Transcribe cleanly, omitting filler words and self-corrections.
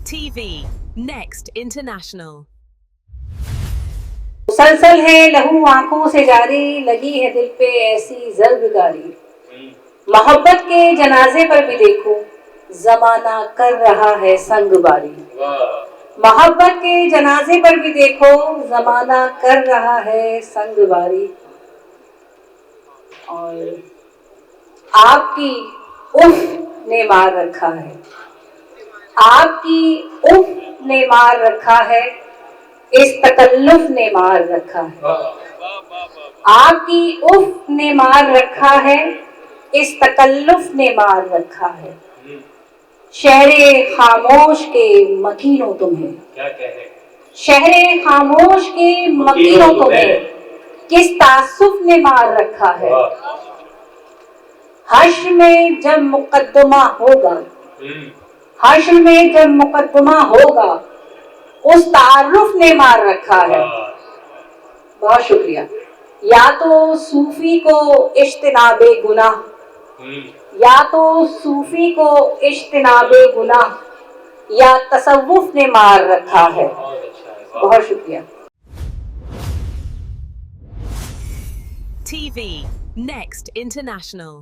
TV Next International. مسلسل ہے لہو آنکھوں سے جاری، لگی ہے دل پہ ایسی ضربگاری، محبت کے جنازے پر بھی دیکھو زمانہ کر رہا ہے سنگ باری، محبت کے جنازے پر بھی دیکھو زمانہ کر رہا ہے سنگ باری، اور آپ کی اف نے مار رکھا ہے، آپ کی اف نے مار رکھا ہے، اس تکلف نے مار رکھا ہے، آپ کی اف نے مار رکھا ہے، اس تکلف نے مار رکھا ہے، شہر خاموش کے مکینوں تمہیں، شہر خاموش کے مکینوں تمہیں کس تعصف نے مار رکھا ہے، حشر میں جب مقدمہ ہوگا، حشر میں جب مقدمہ ہوگا اس تعارف نے مار رکھا ہے۔ بہت شکریہ۔ یا تو صوفی کو اجتناب گناہ، یا تو صوفی کو اجتناب گناہ یا تصوف نے مار رکھا ہے۔ بہت شکریہ۔ TV Next International.